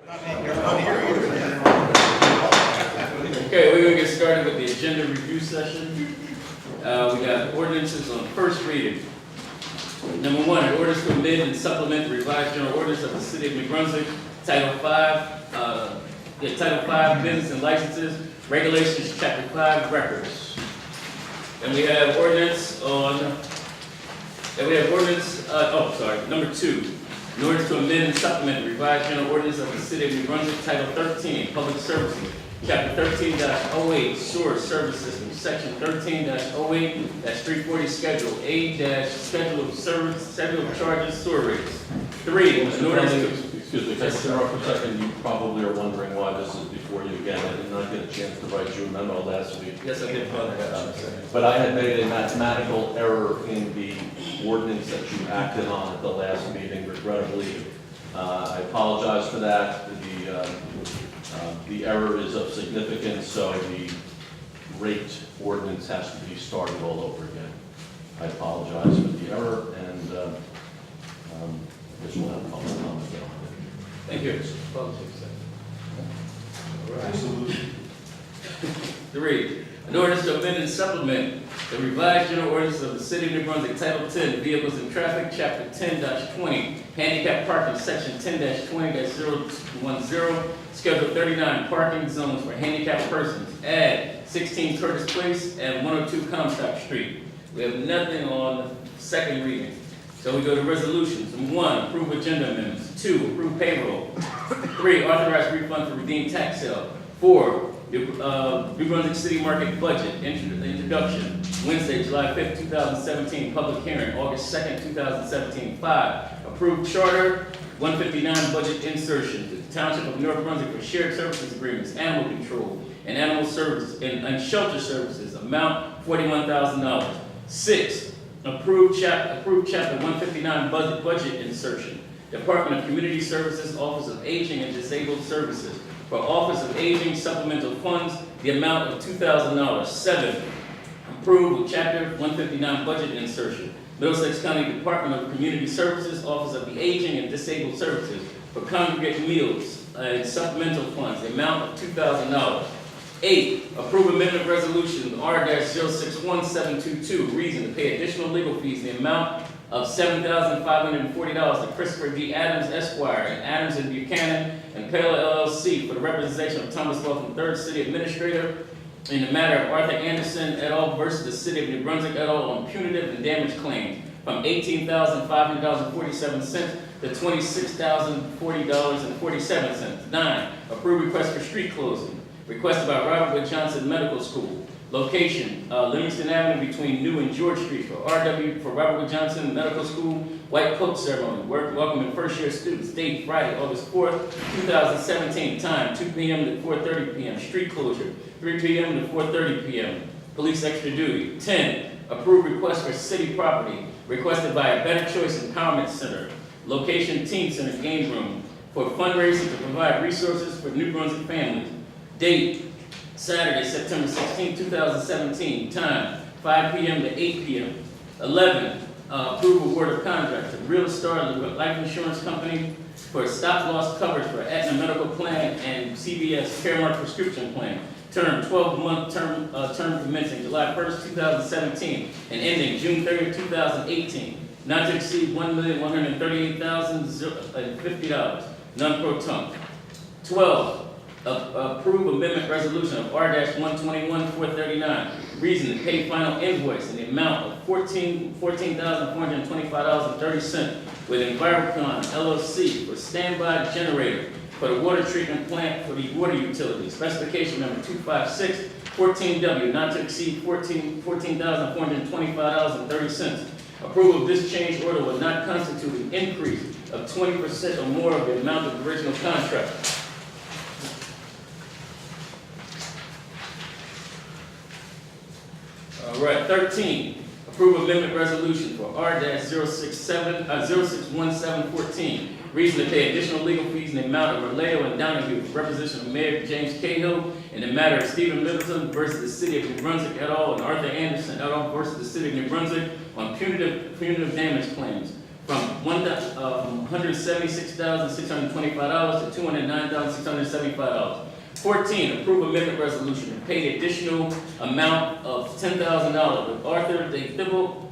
Okay, we're going to get started with the agenda review session. We got ordinances on first reading. Number one, an ordinance to amend and supplement the revised general ordinance of the City of New Brunswick, Title 5, Title 5, Business and Licenses, Regulations, Chapter 5, Records. And we have ordinance on, number two. In order to amend and supplement the revised general ordinance of the City of New Brunswick, Title 13, Public Services, Chapter 13-08, Sewer Service System, Section 13-08-340, Schedule A- Schedule of Service, Schedule of Charges, Sewer Rates. 3, an ordinance to... Excuse me, can I interrupt for a second? You probably are wondering why this is before you again. I did not get a chance to write you a memo last week. Yes, I did, Father. But I had made a mathematical error in the ordinance that you acted on at the last meeting, regrettably. I apologize for that. The error is of significance, so the rate ordinance has to be started all over again. I apologize for the error, and I guess we'll have a public comment on it. Thank you. 3, an ordinance to amend and supplement the revised general ordinance of the City of New Brunswick, Title 10, Vehicles and Traffic, Chapter 10-20, Handicap Parking, Section 10-20-010, Schedule 39, Parking Zones for Handicapped Persons, add 16 Curtis Place and 102 Comstock Street. We have nothing on the second reading. So we go to resolutions. Number 1, approve agenda amendments. 2, approve payroll. 3, authorize refund for redeemed tax sale. 4, New Brunswick City Market Budget Introduction, Wednesday, July 5th, 2017, public hearing, August 2nd, 2017. 5, approve charter 159 budget insertion to the Township of North Brunswick for shared services agreements, animal control, and animal services and shelter services, amount $41,000. 6, approve chapter 159 budget insertion, Department of Community Services, Office of Aging and Disabled Services. For Office of Aging supplemental funds, the amount of $2,000. 7, approve chapter 159 budget insertion, Middlesex County Department of Community Services, Office of the Aging and Disabled Services. For congregate meals and supplemental funds, the amount of $2,000. 8, approve amendment resolution R-061722, reason to pay additional legal fees in the amount of $7,540 to Christopher D. Adams, Esquire, and Adams and Buchanan and Pale LLC for the representation of Thomas Welcome, 3rd City Administrator, in the matter of Arthur Anderson et al. Versus the City of New Brunswick et al. On punitive and damage claims from $18,500.47 to $26,040.47. 9, approve request for street closing. Requested by Robert Wood Johnson Medical School. Location, Livingston Avenue between New and George Street for Robert Wood Johnson Medical School, white coat ceremony. Welcoming first year students. Date, Friday, August 4th, 2017. Time, 2 p.m. to 4:30 p.m. Street closure, 3 p.m. to 4:30 p.m. Police extra duty. 10, approve request for city property. Requested by a Better Choice Empowerment Center. Location, Teen Center, Game Room. For fundraising to provide resources for New Brunswick families. Date, Saturday, September 16, 2017. Time, 5 p.m. to 8 p.m. 11, approve award of contract to Real Star Life Insurance Company for stop-loss coverage for Aetna Medical Plan and CVS Caremark Prescription Plan. Term, 12-month term commencing July 1st, 2017 and ending June 30th, 2018. Not to exceed $1,138,050. None pro tunc. 12, approve amendment resolution of R-121-439. Reason to pay final invoice in the amount of $14,425.30 with Envirocon LLC for standby generator for the water treatment plant for the water utility. Specification number 256, 14W, not to exceed $14,425.30. Approval of this change order will not constitute an increase of 20% or more of the amount of the original contract. All right, 13, approve amendment resolution for R-061714. Reason to pay additional legal fees in the amount of Releo and Donahue for representation of Mayor James Cahill in the matter of Stephen Middleton versus the City of New Brunswick et al. and Arthur Anderson et al. versus the City of New Brunswick on punitive damage claims from $176,625 to $209,675. 14, approve amendment resolution to pay the additional amount of $10,000 with Arthur De Thibel,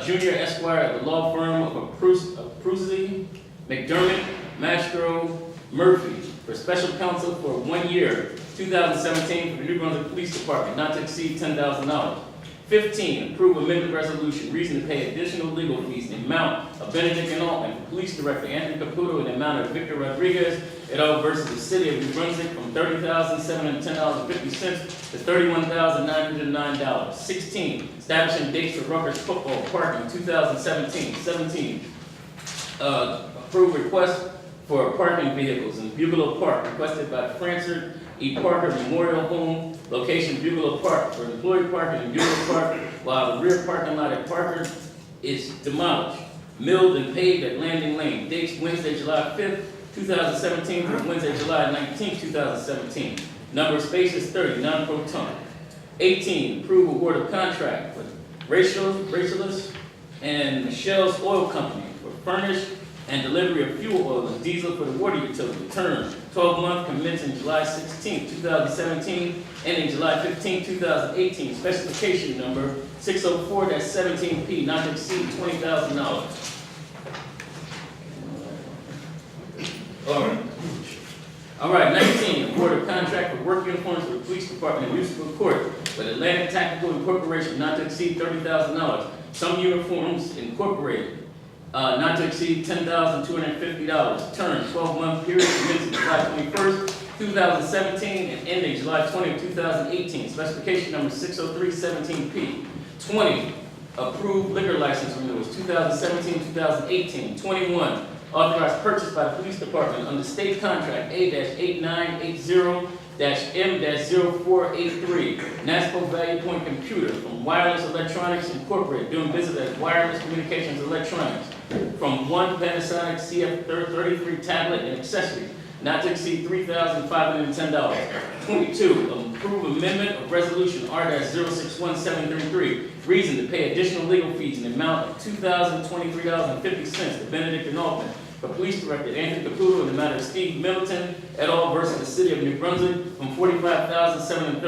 Jr. Esquire at the law firm of Abruzzi, McDermott, Mastro, Murphy for special counsel for 1 year, 2017, for the New Brunswick Police Department, not to exceed $10,000. 15, approve amendment resolution, reason to pay additional legal fees in the amount of Benedict and Altman for Police Director Anthony Caputo in the amount of Victor Rodriguez et al. Versus the City of New Brunswick from $30,710.50 to $31,909. 16, establishing dates for Rutgers football parking 2017. 17, approve request for parking vehicles in Bugalo Park requested by Francis E. Parker Memorial Home, location Bugalo Park, for employee parking in Bugalo Park, while the rear parking lot at Parker is demolished, milled and paved at Landing Lane. Dates Wednesday, July 5th, 2017 through Wednesday, July 19th, 2017. Number of spaces 30, non-proton. 18, approve award of contract with Rachel's and Michelle's Oil Company for furnish and delivery of fuel oil and diesel for the water utility. Term, 12-month, commencing July 16, 2017, ending July 15, 2018. Specification number 604-17P, not to exceed $20,000. All right, 19, award of contract for work uniforms for the police department and municipal court with Atlantic Tactical Incorporation, not to exceed $30,000. Some uniforms incorporated. Not to exceed $10,250. Term, 12-month period, commencing July 21st, 2017, and ending July 20th, 2018. Specification number 603-17P. 20, approved liquor license renewals, 2017-2018. 21, authorized purchase by the police department under state contract A-8980-M-0483, NASPO Value Point Computer from Wireless Electronics Incorporated, doing business as Wireless Communications Electronics, from one Panasonic CF33 tablet and accessories, not to exceed $3,510. 22, approve amendment of resolution R-061733, reason to pay additional legal fees in the amount of $2,023.50 to Benedict and Altman for Police Director Anthony Caputo in the matter of Steve Middleton et al. Versus the City of New Brunswick from $45,731 to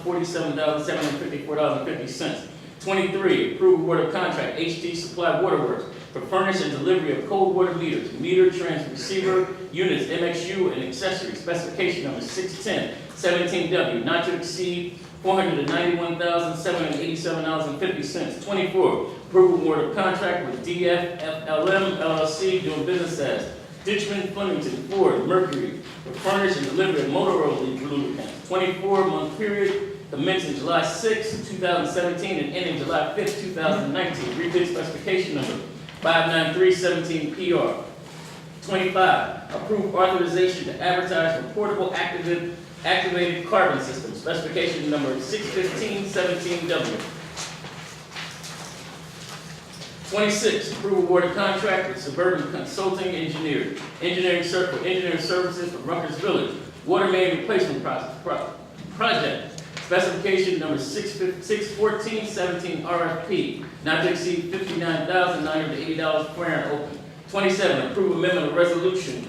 $47,754.50. 23, approve award of contract HD Supply Waterworks for furnish and delivery of cold water meters, meter transceiver units, MXU, and accessories. Specification number 610-17W, not to exceed $491,787.50. 24, approve award of contract with DFLM LLC, doing business as Ditchman, Flemington, Ford, Mercury, for furnish and delivery of Motorola lubricants. 24-month period, commencing July 6, 2017, and ending July 5, 2019. Rebid specification number 59317PR. 25, approve authorization to advertise for portable activated carbon system. Specification number 61517W. 26, approve award of contract with Suburban Consulting Engineering services for Rutgers Village Water Main Replacement Project. Specification number 61417 RFP, not to exceed $59,980 per annum open. 27, approve amendment of resolution,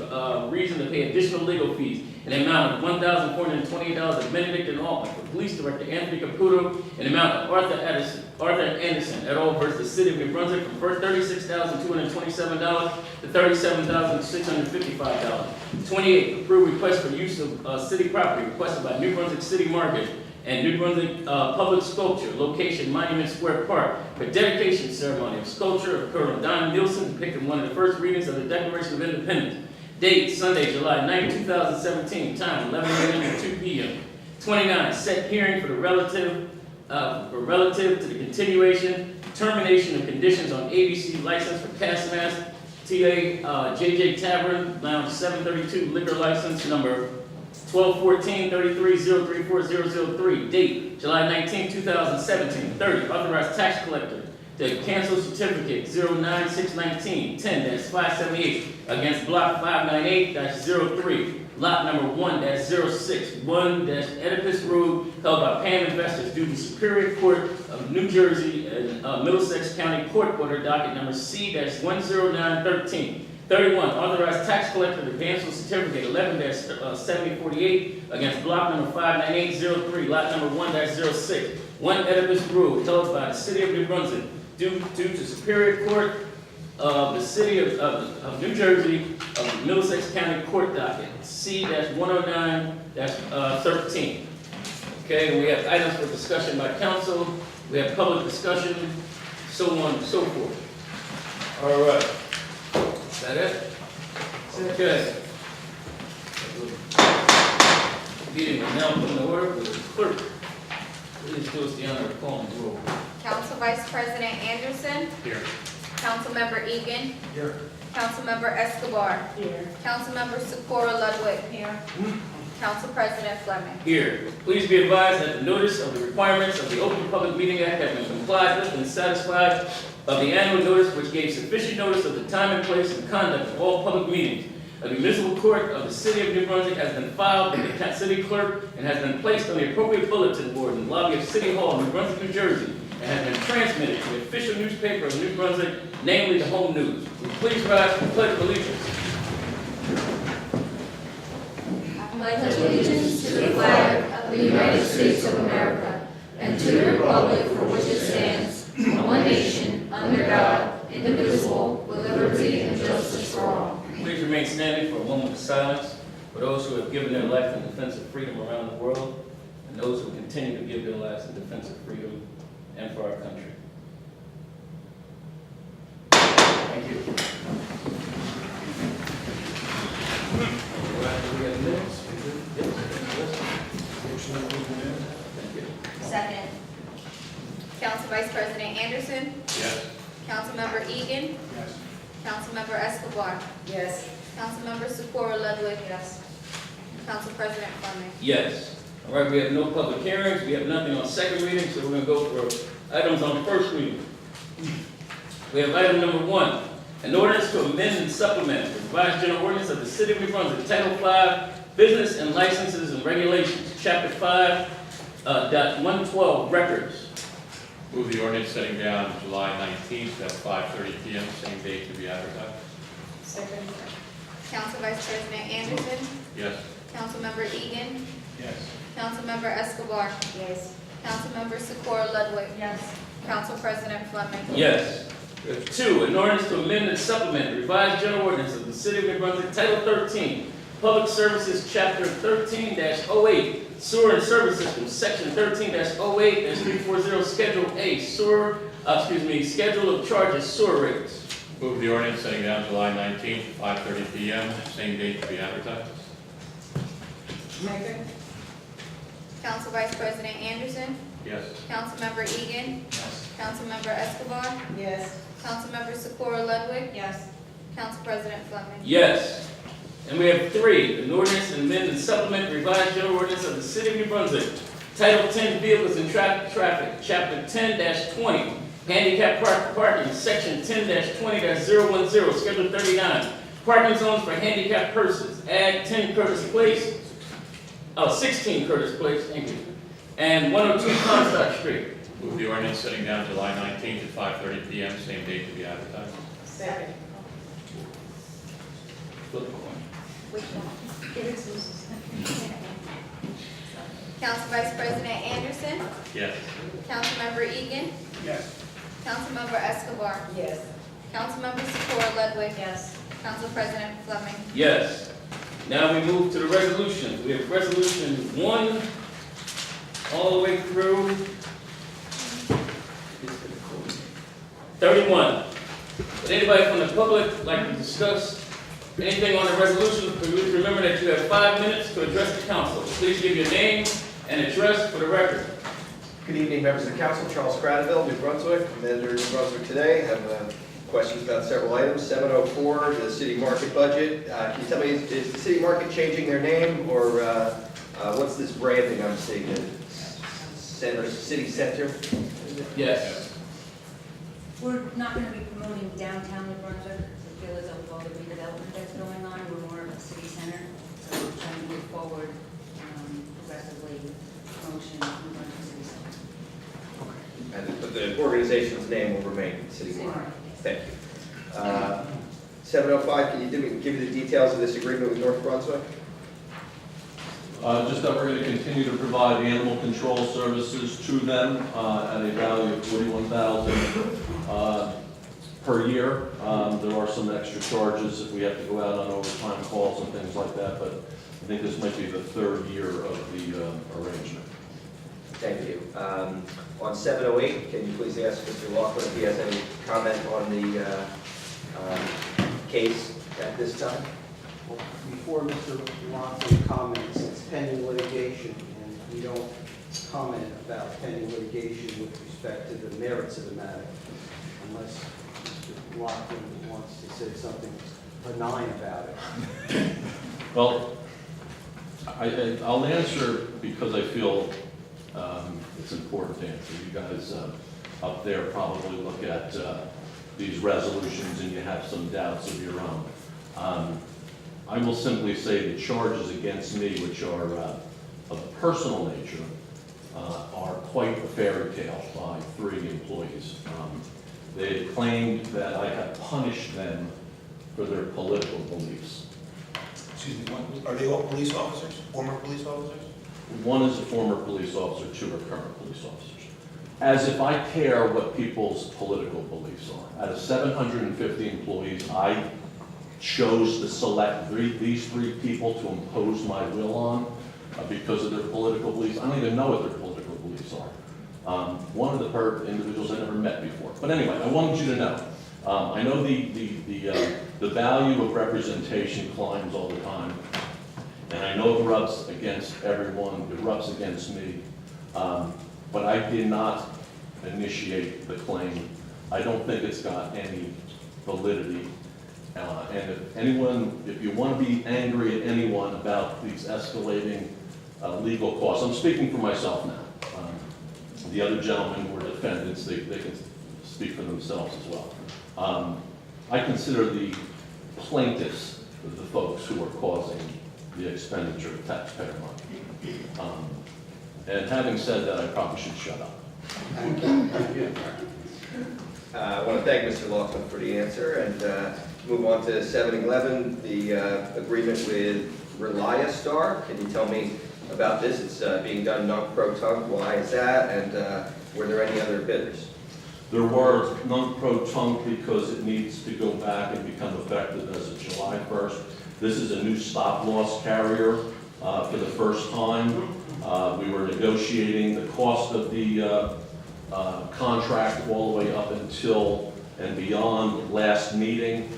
reason to pay additional legal fees in the amount of $1,428 of Benedict and Altman for Police Director Anthony Caputo in the amount of Arthur Anderson et al. Versus the City of New Brunswick from $36,227 to $37,655. 28, approve request for use of city property requested by New Brunswick City Market and New Brunswick Public Sculpture, location Monument Square Park, for dedication ceremony of sculpture of Colonel Don Nielsen, depicting one of the first readings of the Declaration of Independence. Date, Sunday, July 9, 2017. Time, 11 a.m. to 2 p.m. 29, set hearing for the relative to the continuation, termination of conditions on ABC license for Castmass, TA JJ Tavern, Lounge 732, liquor license number 1214-33-034003. Date, July 19, 2017. 30, authorized tax collector to cancel certificate 09619 10-578 against block 598-03, lot number 1-06, 1-Oedipus Road, held by Pan Investors due to Superior Court of New Jersey and Middlesex County Court Order docket number C-10913. 31, authorized tax collector to cancel certificate 11-7048 against block number 59803, lot number 1-06, 1-Oedipus Road, held by the City of New Brunswick due to Superior Court of the City of New Jersey, of Middlesex County Court docket, C-109-13. Okay, we have items for discussion by council, we have public discussion, so on and so forth. All right. Is that it? Okay. Meeting will now come to order with the clerk. Please do us the honor of calling the roll. Council Vice President Anderson. Here. Councilmember Egan. Here. Councilmember Escobar. Here. Councilmember Socorro Ludwig. Here. Council President Fleming. Here. Please be advised that the notice of the requirements of the Open Public Meeting Act have been complied with and satisfied of the annual notice which gave sufficient notice of the time and place and conduct of all public meetings. A municipal court of the City of New Brunswick has been filed with the city clerk and has been placed on the appropriate bulletin board in the lobby of City Hall, New Brunswick, New Jersey, and has been transmitted to the official newspaper of New Brunswick, namely the Home News. Will you please rise for the Pledge of Allegiance? I pledge allegiance to the flag of the United States of America and to the republic for which it stands, one nation, under God, indivisible, with liberty and justice for all. Please remain standing for a moment of silence for those who have given their life in defense of freedom around the world and those who continue to give their lives in defense of freedom and for our country. Thank you. All right, do we have minutes? Yes. Thank you. Second. Council Vice President Anderson. Yes. Councilmember Egan. Yes. Councilmember Escobar. Yes. Councilmember Socorro Ludwig. Yes. Council President Fleming. Yes. All right, we have no public hearings, we have nothing on second reading, so we're going to go for items on first reading. We have item number 1, an ordinance to amend and supplement the revised general ordinance of the City of New Brunswick, Title 5, Business and Licenses and Regulations, Chapter 5, .112, Records. Move the ordinance setting down July 19th at 5:30 p.m., same date to be advertised. Second. Council Vice President Anderson. Yes. Councilmember Egan. Yes. Councilmember Escobar. Yes. Councilmember Socorro Ludwig. Yes. Council President Fleming. Yes. We have 2, an ordinance to amend and supplement the revised general ordinance of the City of New Brunswick, Title 13, Public Services, Chapter 13-08, Sewer and Service Systems, Section 13-08-340, Schedule A, Schedule of Charges, Sewer Rates. Move the ordinance setting down July 19th, 5:30 p.m., same date to be advertised. Second. Council Vice President Anderson. Yes. Councilmember Egan. Yes. Councilmember Escobar. Yes. Councilmember Socorro Ludwig. Yes. Council President Fleming. Yes. And we have 3, an ordinance to amend and supplement the revised general ordinance of the City of New Brunswick, Title 10, Vehicles and Traffic, Chapter 10-20, Handicap Parking, Section 10-20-010, Schedule 39, Parking Zones for Handicapped Persons, add 16 Curtis Place, thank you, and 102 Comstock Street. Move the ordinance setting down July 19th at 5:30 p.m., same date to be advertised. Second. Flip a coin. Which one? Council Vice President Anderson. Yes. Councilmember Egan. Yes. Councilmember Escobar. Yes. Councilmember Socorro Ludwig. Yes. Council President Fleming. Yes. Now we move to the resolutions. We have resolution 1 all the way through 31. Would anybody from the public like to discuss anything on the resolution? Please remember that you have 5 minutes to address the council. Please give your name and address for the record. Good evening, members of the council. Charles Cradaville, New Brunswick, I'm editor of New Brunswick Today. I have questions about several items. 704, the city market budget. Can you tell me, is the city market changing their name, or what's this branding I'm seeing? Center, city center? Yes. We're not going to be promoting downtown New Brunswick. We feel as though with all the redevelopment that's going on, we're more of a city center. So we're trying to move forward progressively promotion of New Brunswick City Center. But the organization's name will remain City City Market. Market. Thank you. 705, can you give me the details of this agreement with North Brunswick? Just that we're going to continue to provide animal control services to them at a value of $41,000 per year. There are some extra charges if we have to go out on overtime calls and things like that, but I think this might be the third year of the arrangement. Thank you. On 708, can you please ask Mr. Laughlin if he has any comment on the case at this time? Before Mr. Lockwood comments, it's pending litigation, and we don't comment about pending litigation with respect to the merits of the matter, unless Mr. Lockwood wants to say something benign about it. Well, I'll answer because I feel it's important to answer. You guys up there probably look at these resolutions and you have some doubts of your own. I will simply say the charges against me, which are of personal nature, are quite a fairy tale by 3 employees. They claimed that I had punished them for their political beliefs. Excuse me, are they all police officers, former police officers? One is a former police officer, 2 are current police officers. As if I care what people's political beliefs are. Out of 750 employees, I chose to select these 3 people to impose my will on because of their political beliefs. I don't even know what their political beliefs are. One of the individuals I never met before. But anyway, I wanted you to know. I know the value of representation climbs all the time. And I know it rubs against everyone, it rubs against me. But I did not initiate the claim. I don't think it's got any validity. And if you want to be angry at anyone about these escalating legal costs, I'm speaking for myself now. The other gentlemen were defendants, they can speak for themselves as well. I consider the plaintiffs the folks who are causing the expenditure of taxpayer money. And having said that, I probably should shut up. Thank you. I want to thank Mr. Laughlin for the answer and move on to 711, the agreement with Reliastar. Can you tell me about this? It's being done non-pro-tunc. Why is that? And were there any other bidders? There were non-pro-tunc because it needs to go back and become effective as of July 1st. This is a new stop-loss carrier for the first time. We were negotiating the cost of the contract all the way up until and beyond last meeting.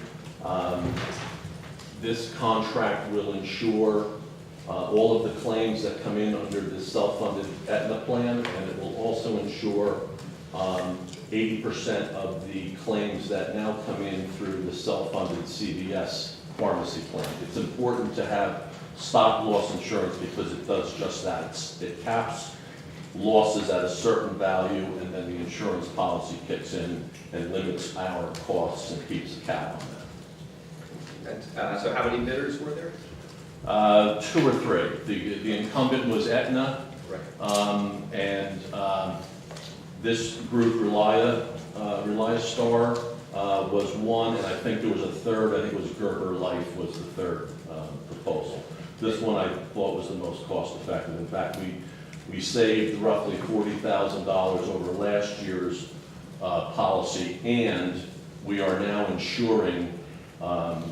This contract will insure all of the claims that come in under the self-funded Aetna plan, and it will also insure 80% of the claims that now come in through the self-funded CVS pharmacy plan. It's important to have stop-loss insurance because it does just that. It caps losses at a certain value, and then the insurance policy kicks in and limits our costs and keeps a cap on that. And, so how many bidders were there? 2 or 3. The incumbent was Aetna, Right. and this group, Reliastar, was one, and I think there was a third. I think it was Gerber Life was the third proposal. This one I thought was the most cost-effective. In fact, we saved roughly $40,000 over last year's policy, and we are now insuring over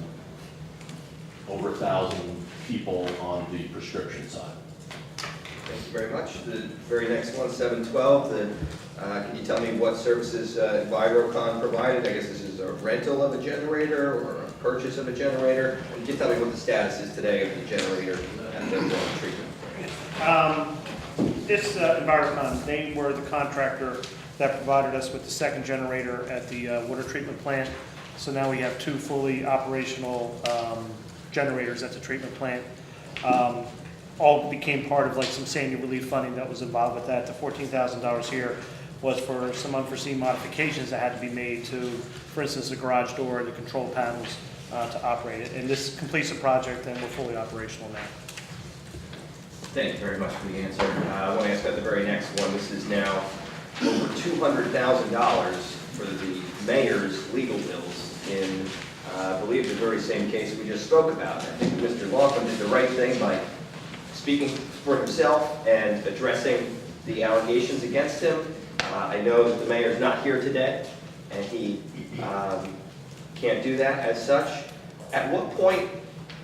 1,000 people on the prescription side. Thank you very much. The very next one, 712, can you tell me what services Envirocon provided? I guess this is a rental of a generator or a purchase of a generator. And can you tell me what the status is today of the generator at the water treatment? This Envirocon, they were the contractor that provided us with the second generator at the water treatment plant. So now we have 2 fully operational generators at the treatment plant. All became part of like some Sandy relief funding that was involved with that. The $14,000 here was for some unforeseen modifications that had to be made to, for instance, the garage door, the control panels to operate it. And this completes the project, and we're fully operational now. Thank you very much for the answer. I want to ask about the very next one. This is now over $200,000 for the mayor's legal bills in, I believe, the very same case we just spoke about. I think Mr. Laughlin did the right thing by speaking for himself and addressing the allegations against him. I know that the mayor is not here today, and he can't do that as such. At what point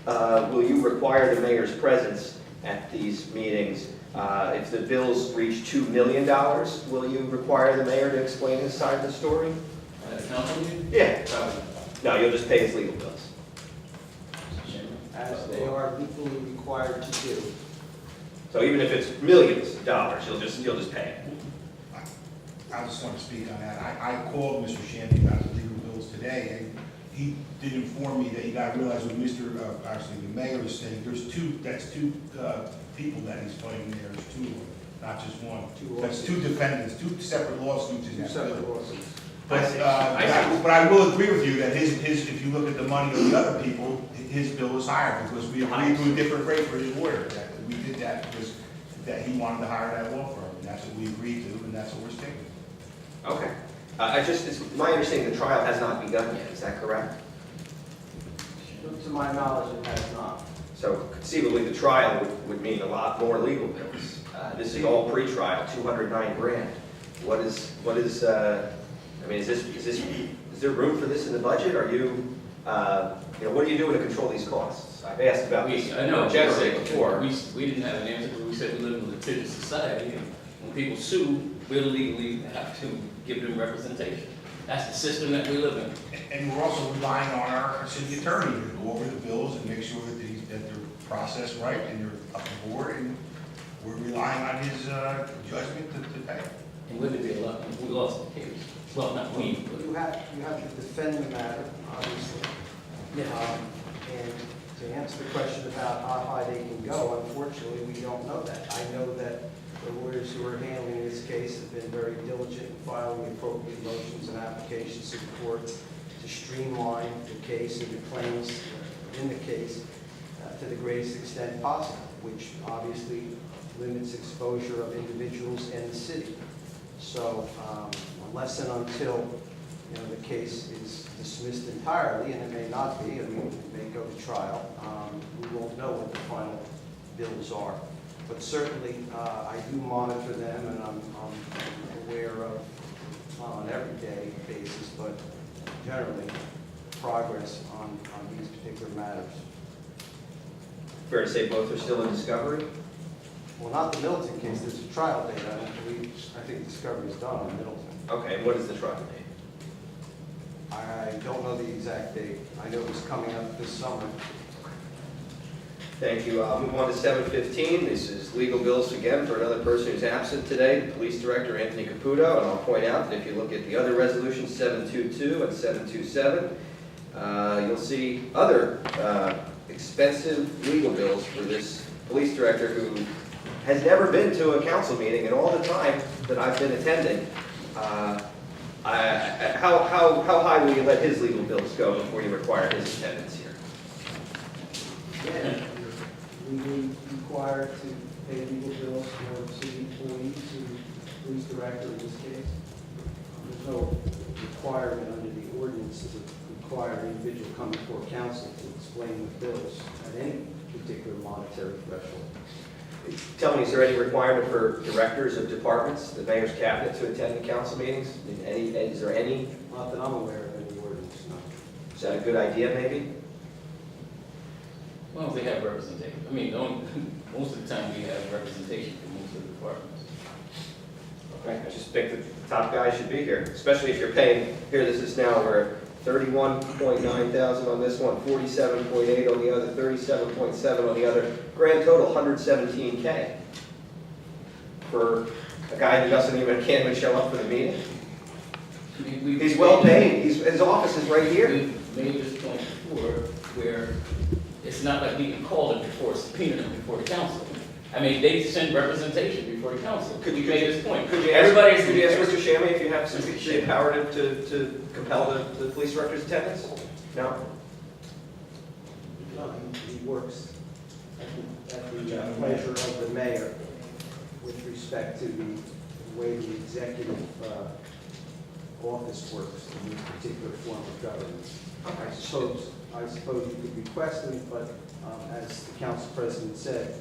will you require the mayor's presence at these meetings? If the bills reach $2 million, will you require the mayor to explain his side of the story? At a council meeting? Yeah. No, you'll just pay his legal bills. As they are legally required to do. So even if it's millions of dollars, you'll just pay it. I just want to speak on that. I called Mr. Shandy about the legal bills today, and he did inform me that you got to realize what actually the mayor is saying, that's two people that he's fighting there. There's two of them, not just one. That's two defendants, two separate lawsuits in that bill. But I will agree with you that if you look at the money of the other people, his bill is higher because we agreed to a different rate for his lawyer. That we did that because that he wanted to hire that law firm, and that's what we agreed to, and that's what we're sticking with. Okay. It's my understanding the trial has not begun yet. Is that correct? To my knowledge, it has not. So conceivably, the trial would mean a lot more legal bills. This is all pre-trial, $209,000. I mean, is there room for this in the budget? Are you, what are you doing to control these costs? I've asked about this I know, generally before. we didn't have an answer because we said we live in a litigious society, and when people sue, we legally have to give them representation. That's the system that we live in. And we're also relying on our city attorney to go over the bills and make sure that they're processed right and they're up to board, and we're relying on his judgment to pay. And would it be a lot, we lost the case. Well, not we, but. You have to defend the matter, obviously. And to answer the question about how high they can go, unfortunately, we don't know that. I know that the lawyers who are handling this case have been very diligent in filing the appropriate motions and applications to the court to streamline the case and the claims in the case to the greatest extent possible, which obviously limits exposure of individuals and the city. So unless and until the case is dismissed entirely, and it may not be, and we may go to trial, we won't know what the final bills are. But certainly, I do monitor them, and I'm aware of, not on an everyday basis, but generally, progress on these particular matters. Fair to say both are still in discovery? Well, not the Middleton case, there's a trial date. I think discovery is done on Middleton. Okay, and what is the trial date? I don't know the exact date. I know it was coming up this summer. Thank you. I'll move on to 7:15. This is legal bills again for another person who's absent today, the Police Director, Anthony Caputo. And I'll point out that if you look at the other resolutions, 722 and 727, you'll see other expensive legal bills for this Police Director who has never been to a council meeting, and all the time that I've been attending, how high will you let his legal bills go before you require his attendance here? Again, you're legally required to pay legal bills for city employees, to police director in this case. There's no requirement under the ordinance to require an individual come before council to explain the bills at any particular monetary threshold. Tell me, is there any requirement for directors of departments, the mayor's cabinet, to attend the council meetings? Is there any? Not that I'm aware of any ordinance, no. Is that a good idea, maybe? Well, they have representation. I mean, most of the time we have representation for most of the departments. Okay, I just think that the top guy should be here, especially if you're paying, here this is now, we're 31.9 thousand on this one, 47.8 on the other, 37.7 on the other, grand total 117K. For a guy who can't even show up for the meeting. He's well paid, his office is right here. We've made this point before, where it's not like we can call him before, subpoena him before the council. I mean, they send representation before the council. Could you- make this point? Could you Everybody ask Mr. Shammy if you have sufficient power to compel the police director's attendance? No? No, he works at the pleasure of the mayor with respect to the way the executive office works in this particular form of government. I suppose you could request him, but as the council president said,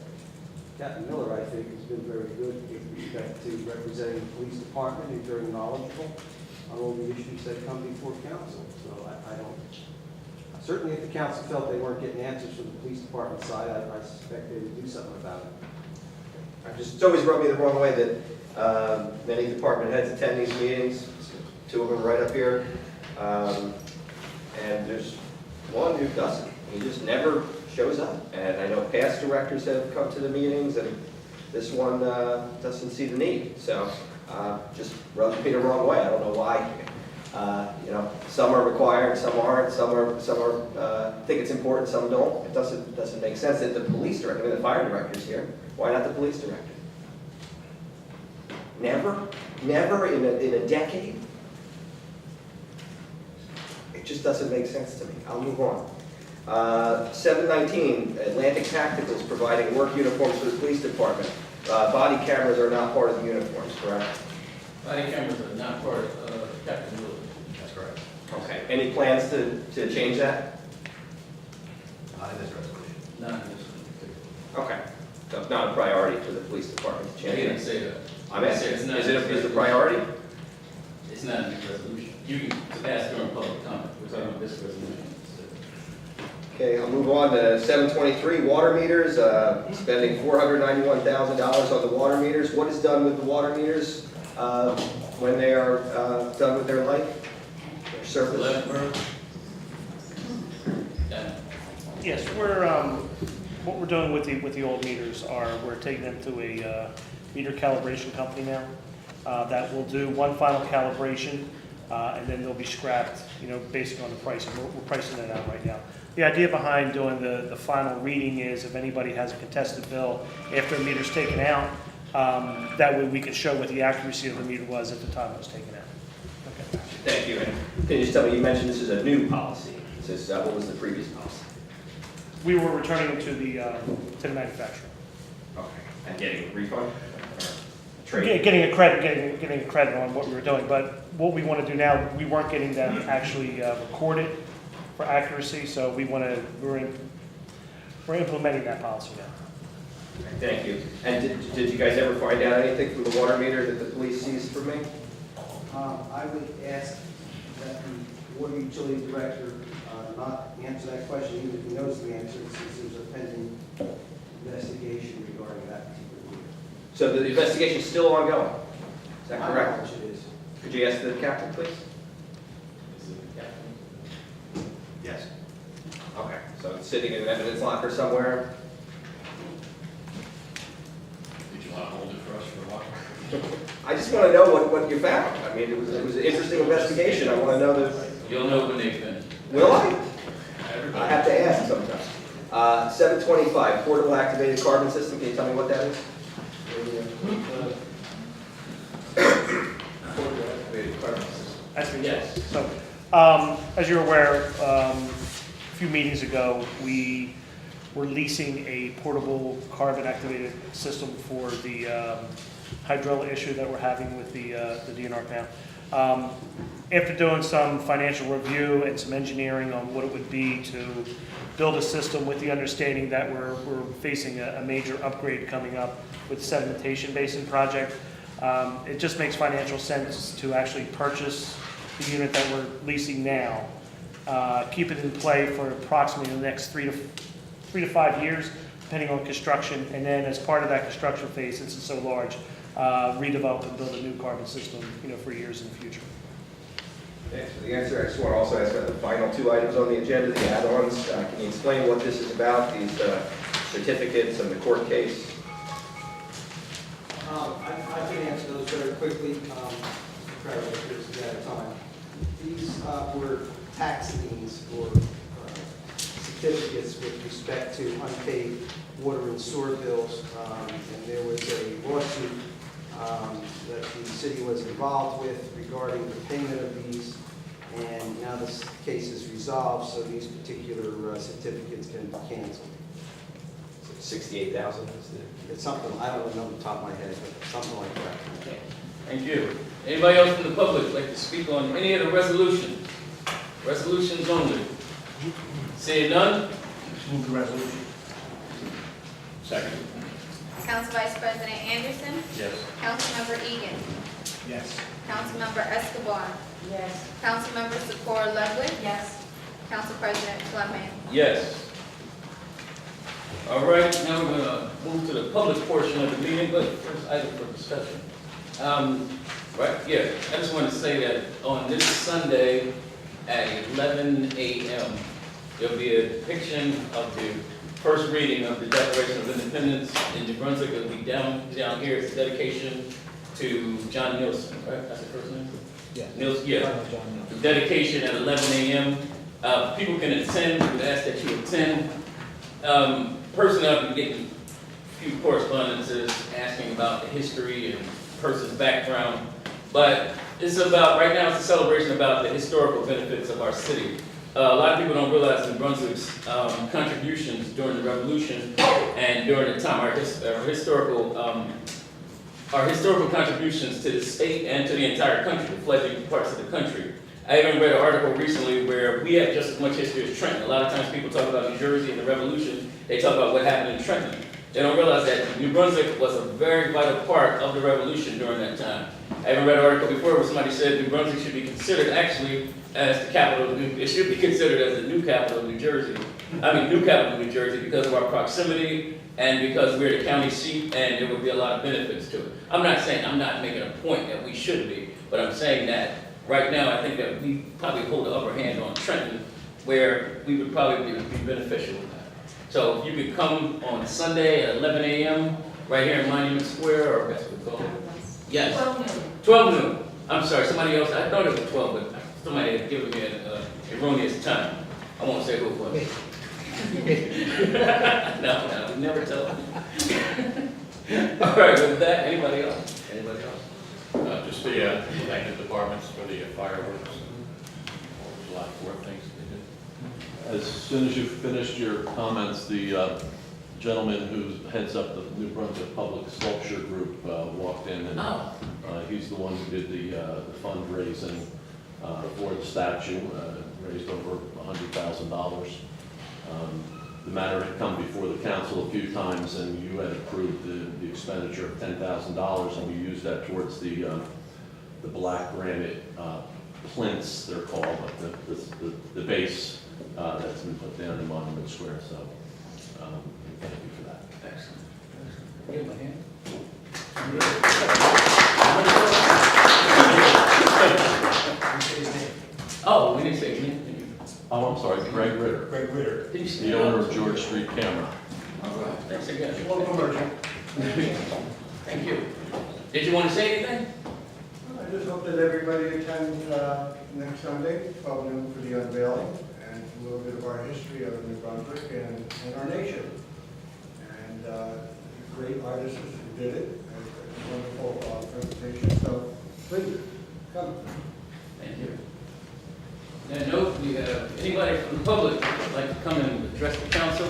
Captain Miller, I think, has been very good with respect to representing the police department. He's very knowledgeable on all the issues that come before council. So I don't, certainly if the council felt they weren't getting answers from the police department side, I suspect they would do something about it. It's always rubbed me the wrong way that many department heads attend these meetings, two of them right up here, and there's one who doesn't. He just never shows up. And I know past directors have come to the meetings, and this one doesn't see the need. So just rubs me the wrong way. I don't know why. Some are required, some aren't. Some are think it's important, some don't. It doesn't make sense that the police director, the fire director's here. Why not the police director? Never in a decade. It just doesn't make sense to me. I'll move on. 719, Atlantic Tacticals providing work uniforms for the police department. Body cameras are not part of the uniforms, correct? Body cameras are not part of Captain Miller. That's correct. Okay. Any plans to change that? Not in this resolution. Not in this one. Okay. So it's not a priority for the police department to I change didn't it? say that. I'm asking, It's not is in it this a priority? It's not in this resolution. You can ask during public comment. We're talking about this resolution. Okay, I'll move on to 723, water meters, spending $491,000 on the water meters. What is done with the water meters when they are done with their life, their service? Leftburg. Yes, what we're doing with the old meters are, we're taking them to a meter calibration company now that will do one final calibration, and then they'll be scrapped, based on the pricing. We're pricing that out right now. The idea behind doing the final reading is if anybody has a contested bill after a meter's taken out, that way we can show what the accuracy of the meter was at the time it was taken out. Okay. Thank you. And can you just tell me, you mentioned this is a new policy. This is, what was the previous policy? We were returning it to the manufacturer. Okay. And getting a refund? Trade? Getting a credit on what we were doing, but what we want to do now, we weren't getting them actually recorded for accuracy, so we're implementing that policy now. Thank you. And did you guys ever find out anything from the water meter that the police seized from me? I would ask that the water utility director not answer that question, even if he knows the answer, since there's a pending investigation regarding that particular meter. So the investigation is still ongoing? Is that My correct? knowledge it is. Could you ask the captain, please? Is it the captain? Yes. Okay, so it's sitting in an evidence locker somewhere? Did you want to hold it for us for a while? I just want to know what you found. I mean, it was an interesting investigation. I want to know that. You'll know when they finish. Will I? I have to ask sometimes. 725, portable activated carbon system. Can you tell me what that is? Portable activated carbon system. Actually, Yes. So, as you're aware, a few meetings ago, we were leasing a portable carbon-activated system for the hydrilla issue that we're having with the DNR panel. After doing some financial review and some engineering on what it would be to build a system with the understanding that we're facing a major upgrade coming up with the sedimentation basin project, it just makes financial sense to actually purchase the unit that we're leasing now, keep it in play for approximately the next 3 to 5 years, depending on construction, and then as part of that construction phase, since it's so large, redevelop and build a new carbon system, for years in the future. Thanks for the answer. I just want to also ask about the final two items on the agenda, the add-ons. Can you explain what this is about, these certificates and the court case? I can answer those very quickly. Try to get this at a time. These were tax liens for certificates with respect to unpaid water and sewer bills. And there was a lawsuit that the city was involved with regarding the payment of these. And now this case is resolved, so these particular certificates can be canceled. 68,000 is It's something, I don't know the top of my head, but something like that. Okay, thank you. Anybody else from the public like to speak on any of the resolutions? Resolutions only. Seeing none? Move the resolution. Second. Council Vice President Anderson. Yes. Councilmember Egan. Yes. Councilmember Escobar. Yes. Councilmember Socorro Ludwig. Yes. Council President Fleming. Yes. All right, now we're gonna move to the public portion of the meeting, but first item for discussion. I just want to say that on this Sunday at 11 a.m., there'll be a depiction of the first reading of the Declaration of Independence in New Brunswick. It'll be down here. It's a dedication to John Nielsen, right? That's the first name? Yeah. Nielsen, yeah. The dedication at 11 a.m. People can attend. We would ask that you attend. Personally, I've been getting a few correspondences asking about the history and person's background, but it's about, right now it's a celebration about the historical benefits of our city. A lot of people don't realize New Brunswick's contributions during the Revolution and during the time, our historical contributions to the state and to the entire country, the fledgling parts of the country. I even read an article recently where we have just as much history as Trenton. A lot of times people talk about New Jersey and the Revolution, they talk about what happened in Trenton. They don't realize that New Brunswick was a very vital part of the Revolution during that time. I even read an article before where somebody said New Brunswick should be considered actually as the capital of it should be considered as the new capital of New Jersey. New capital of New Jersey because of our proximity and because we're the county seat and there would be a lot of benefits to it. I'm not making a point that we should be, but I'm saying that right now I think that we probably hold the upper hand on Trenton where we would probably be beneficial. So if you could come on Sunday at 11 a.m. right here in Monument Square, or that's what we call it. Yes. 12 noon. I'm sorry, somebody else, I thought it was 12, but somebody had given me an erroneous time. I won't say who it was. No, we never tell them. All right, with that, anybody else? Anybody else? Just the thank the departments for the fireworks. July 4th things they did. As soon as you've finished your comments, the gentleman who heads up the New Brunswick Public Sculpture Group walked in, and he's the one who did the fundraising for the statue, raised over $100,000. The matter had come before the council a few times, and you had approved the expenditure of $10,000, and we used that towards the black granite plinths, they're called, but the base that's been put down in Monument Square. So thank you for that. Excellent. Give him a hand. Oh, we didn't say his name. Oh, I'm sorry, Greg Ritter, Greg Ritter. Did you say the owner of George Street Camera. All right, thanks again. Welcome, Virgil. Thank you. Did you want to say anything? I just hope that everybody attends next Sunday, 12 noon, for the unveiling, and a little bit of our history of New Brunswick and our nation. And great artists who did it, and a wonderful presentation, so please, come. Thank you. And note, we have anybody from the public who would like to come and address the council.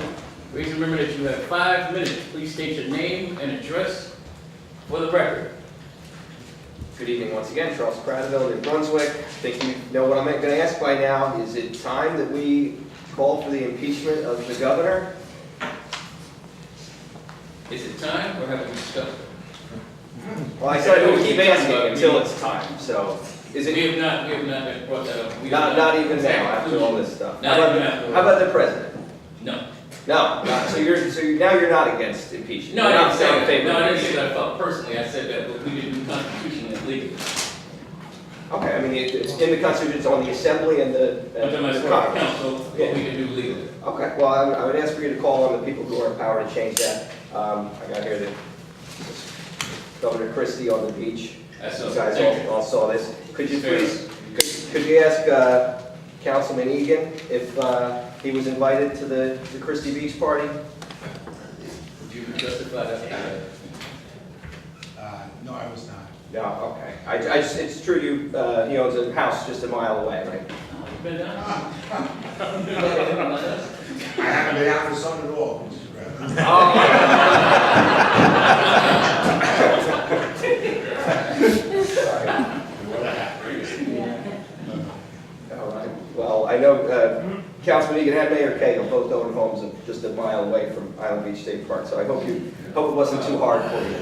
Please remember that you have 5 minutes. Please state your name and address for the record. Good evening once again, Charles Cradaville, New Brunswick. I think you know what I'm going to ask by now. Is it time that we call for the impeachment of the governor? Is it time or have we discussed it? Well, I said I would keep asking until it's time, so is it We have not brought that up. We have not even now after all this stuff? Not even after. How about the president? No. No, so now you're not against impeachment? No, You're I not didn't say in that. favor No, of I didn't say impeachment. that I felt personally. I said that we didn't do constitutionally and legally. Okay, I mean, it's in the Constitution, it's on the Assembly and the But then I swear to Congress. council, what we can do legally. Okay, well, I would ask for you to call on the people who are in power to change that. I got here that Governor Christie on the beach. That's You okay. guys Thank you. all saw this. Could you Fair. please, could you ask Councilman Egan if he was invited to the Christie Beach party? Would you justify that? No, I was not. No, okay. It's true he owns a house just a mile away, right? Been down? I haven't been out for some at all, Mr. All right. Well, I know Councilman Egan and Mayor Cagle both own homes just a mile away from Island Beach State Park, so I hope it wasn't too hard for you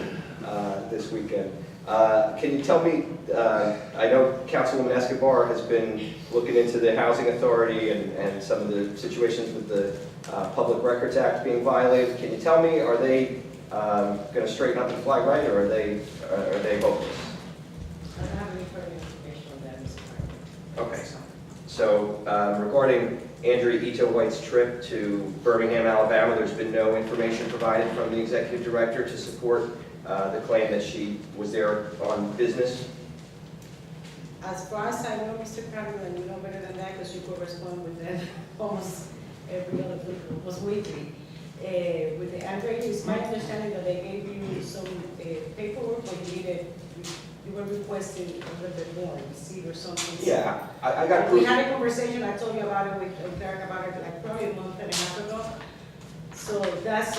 this weekend. Can you tell me, I know Councilwoman Escobar has been looking into the Housing Authority and some of the situations with the Public Records Act being violated. Can you tell me, are they going to straighten up and fly right, or are they hopeless? I don't have any further information on that, Mr. President. Okay. So regarding Andrea Ito White's trip to Birmingham, Alabama, there's been no information provided from the executive director to support the claim that she was there on business. As far as I know, Mr. President, and you know better than that because you correspond with them almost every other week, almost weekly. With the Andrea, it's my understanding that they gave you some paperwork, but you were requesting a little bit more, receipt or something. Yeah, I got proof. We had a conversation, I told you about it with Derek about it like probably a month and a half ago. So that's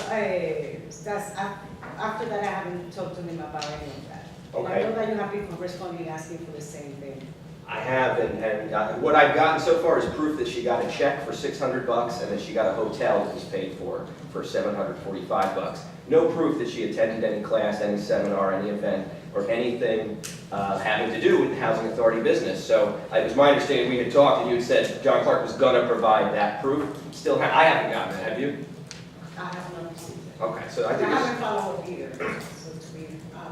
after that I haven't talked to him about any of that. And I Okay. know that you have been corresponding asking for the same thing. I have, and what I've gotten so far is proof that she got a check for $600 and that she got a hotel that was paid for $745. No proof that she attended any class, any seminar, any event, or anything having to do with the Housing Authority business. So it was my understanding we had talked and you had said John Clark was going to provide that proof. I haven't gotten it, have you? I have not received it. Okay, so I I think it's... haven't followed up either, so to be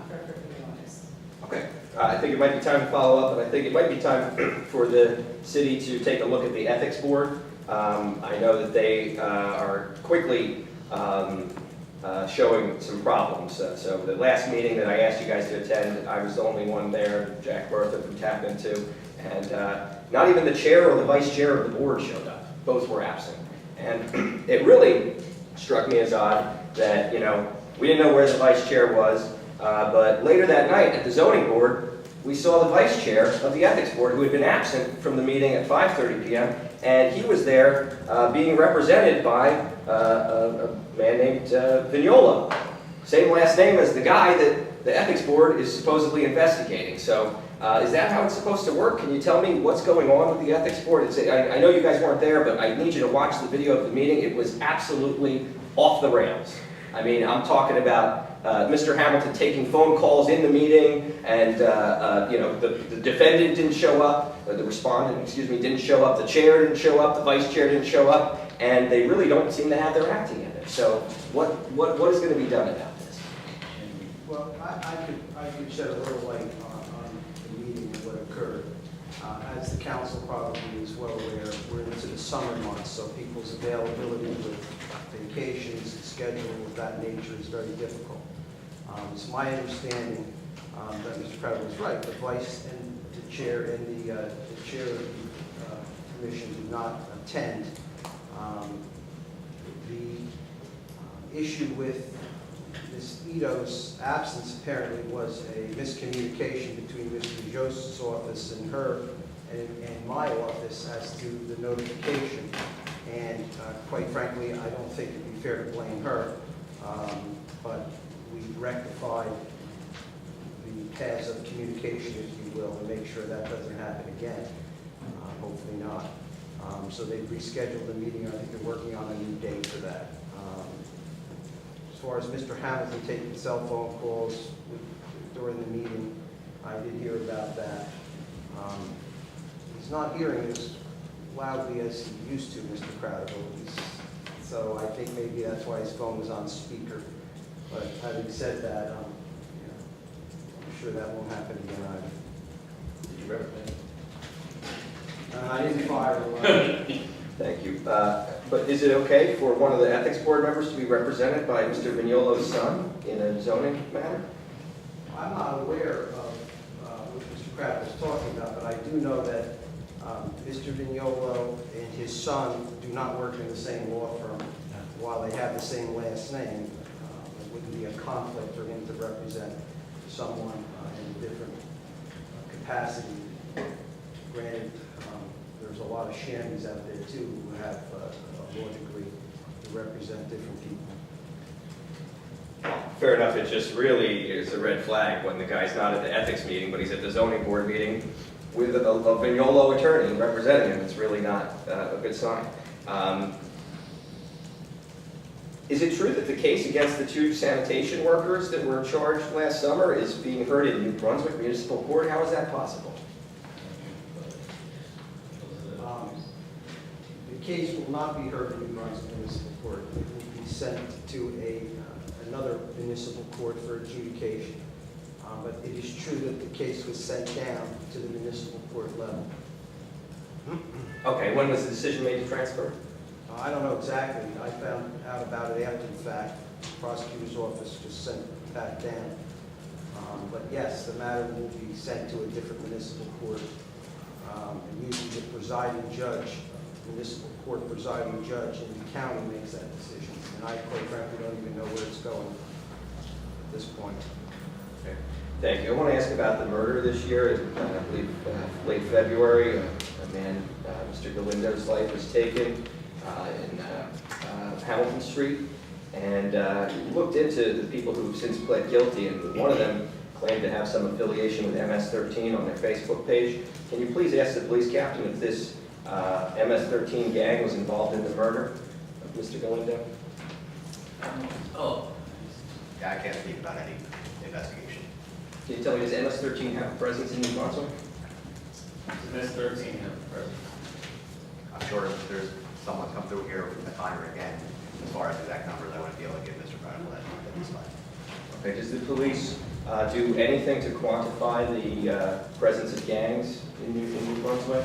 perfectly honest. Okay, I think it might be time to follow up, and I think it might be time for the city to take a look at the ethics board. I know that they are quickly showing some problems. So the last meeting that I asked you guys to attend, I was the only one there, Jack Bertha from Tap Into, and not even the chair or the vice chair of the board showed up. Both were absent. And it really struck me as odd that, we didn't know where the vice chair was, but later that night at the zoning board, we saw the vice chair of the ethics board who had been absent from the meeting at 5:30 p.m. and he was there being represented by a man named Vignola. Same last name as the guy that the ethics board is supposedly investigating. So is that how it's supposed to work? Can you tell me what's going on with the ethics board? I know you guys weren't there, but I need you to watch the video of the meeting. It was absolutely off the rails. I mean, I'm talking about Mr. Hamilton taking phone calls in the meeting, and the defendant didn't show up, the respondent, didn't show up, the chair didn't show up, the vice chair didn't show up, and they really don't seem to have their act together. So what is going to be done about this? Well, I could shed a little light on the meeting and what occurred. As the council probably is well aware, we're into the summer months, so people's availability with vacations and schedule of that nature is very difficult. It's my understanding that Mr. Crowder was right. The vice and the chair and the chair of the commission did not attend. The issue with Ms. Ito's absence apparently was a miscommunication between Mr. Joseph's office and her and my office as to the notification. And quite frankly, I don't think it'd be fair to blame her, but we've rectified the paths of communication, if you will, and make sure that doesn't happen again. Hopefully not. So they've rescheduled the meeting. I think they're working on a new date for that. As far as Mr. Hamilton taking cell phone calls during the meeting, I did hear about that. He's not hearing as loudly as he used to, Mr. Crowder. So I think maybe that's why his phone was on speaker. But having said that, I'm sure that won't happen again either. Did you represent? I didn't fire him. Thank you. But is it okay for one of the ethics board members to be represented by Mr. Vignolo's son in a zoning matter? I'm not aware of what Mr. Crowder was talking about, but I do know that Mr. Vignolo and his son do not work in the same law firm. While they have the same last name, it wouldn't be a conflict for him to represent someone in a different capacity. Granted, there's a lot of shammies out there too who have a law degree to represent different people. Fair enough, it just really is a red flag when the guy's not at the ethics meeting, but he's at the zoning board meeting with a Vignolo attorney representing him. It's really not a good sign. Is it true that the case against the 2 sanitation workers that were charged last summer is being heard in New Brunswick Municipal Court? How is that possible? The case will not be heard in New Brunswick Municipal Court. It will be sent to another municipal court for adjudication. But it is true that the case was sent down to the municipal court level. Okay, when was the decision made to transfer? I don't know exactly. I found out about it after the fact. The prosecutor's office just sent it back down. But yes, the matter will be sent to a different municipal court. And usually the presiding judge, municipal court presiding judge in the county makes that decision. And I quite frankly don't even know where it's going at this point. Okay. Thank you. I want to ask about the murder this year. I believe late February, a man, Mr. Galindo's life was taken in Hamilton Street. And looked into the people who have since pled guilty, and one of them claimed to have some affiliation with MS-13 on their Facebook page. Can you please ask the police captain if this MS-13 gang was involved in the murder of Mr. Galindo? Yeah, I can't speak about any investigation. Can you tell me, does MS-13 have a presence in New Brunswick? MS-13 have a presence. I'm sure if there's someone come through here from the timer again, as far as exact numbers, I wouldn't be able to give Mr. Credible that at this time. Okay, does the police do anything to quantify the presence of gangs in New Brunswick?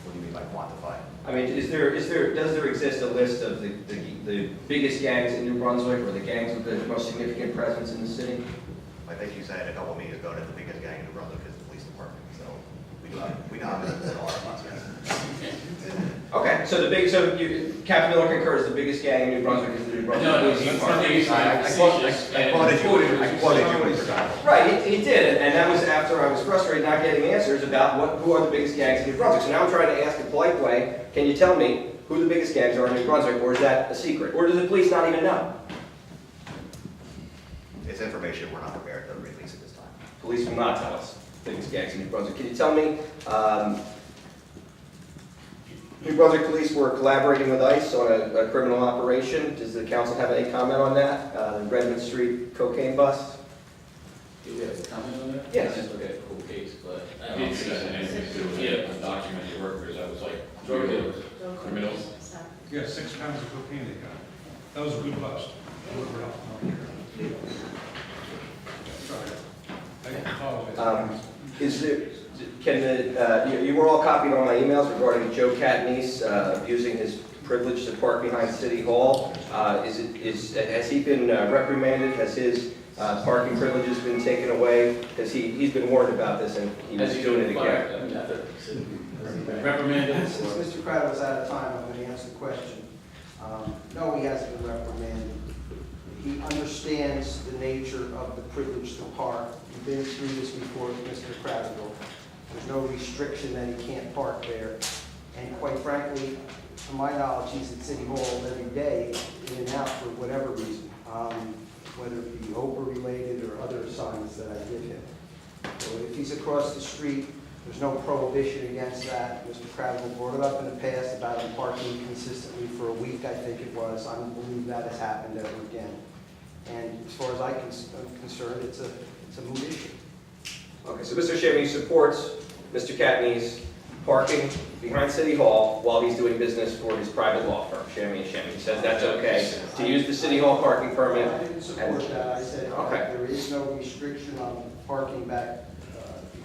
What do you mean by quantify? I mean, does there exist a list of the biggest gangs in New Brunswick, or the gangs with the most significant presence in the city? I think you said a couple meetings ago that the biggest gang in New Brunswick is the police department, so we know how many there are. Okay, so Captain Miller concurs the biggest gang in New Brunswick is the New Brunswick Police Department. I quoted you, Mr. Credible. Right, he did, and that was after I was frustrated not getting answers about who are the biggest gangs in New Brunswick. So now I'm trying to ask a polite way, can you tell me who the biggest gangs are in New Brunswick, or is that a secret? Or does the police not even know? It's information we're not prepared to release at this time. Police will not tell us the biggest gangs in New Brunswick. Can you tell me, New Brunswick police were collaborating with ICE on a criminal operation. Does the council have any comment on that? The Redmond Street cocaine bust? Do we have a comment on that? Yes. I just look at a cool case, but I I did don't see think that. that had anything to do with undocumented workers. I was like, Drug dealers. criminals. Yeah, 6 pounds of cocaine they got. That was a good bust. Is there, you were all copied on my emails regarding Joe Catnese abusing his privilege to park behind City Hall. Has he been reprimanded? Has his parking privileges been taken away? Because he's been warned about this and he was doing it again. Reprimanded. Since Mr. Credible is out of time, I'm going to answer the question. No, he hasn't been reprimanded. He understands the nature of the privilege to park. We've been through this before with Mr. Credible. There's no restriction that he can't park there. And quite frankly, to my knowledge, he's at City Hall every day, in and out for whatever reason, whether it be Oprah related or other assignments that I give him. So if he's across the street, there's no prohibition against that. Mr. Credible brought it up in the past about him parking consistently for a week, I think it was. I don't believe that has happened ever again. And as far as I'm concerned, it's a moot issue. Okay, so Mr. Shammy supports Mr. Catnese parking behind City Hall while he's doing business for his private law firm, Shammy & Shammy. He says that's okay to use the City Hall parking permit. I didn't support that. I said Okay. there is no restriction on parking back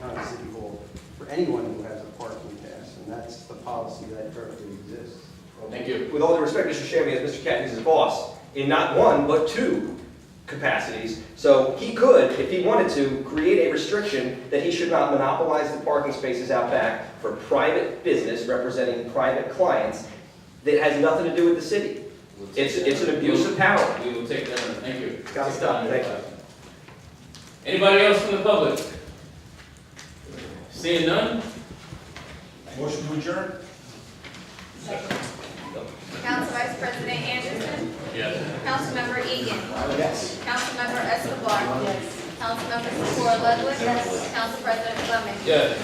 behind City Hall for anyone who has a parking pass, and that's the policy that currently exists. Thank you. With all due respect, Mr. Shammy, as Mr. Catnese's boss, in not one, but 2 capacities. So he could, if he wanted to, create a restriction that he should not monopolize the parking spaces out back for private business representing private clients that has nothing to do with the city. It's an abuse of power. We will take that, thank you. Got to stop. Thank you. Anybody else from the public? Seeing none? Motion to adjourn? Council Vice President Anderson. Yes. Councilmember Egan. Yes. Councilmember Escobar. Yes. Councilmember Secor Ludwig. Yes. Council President Fleming. Yes.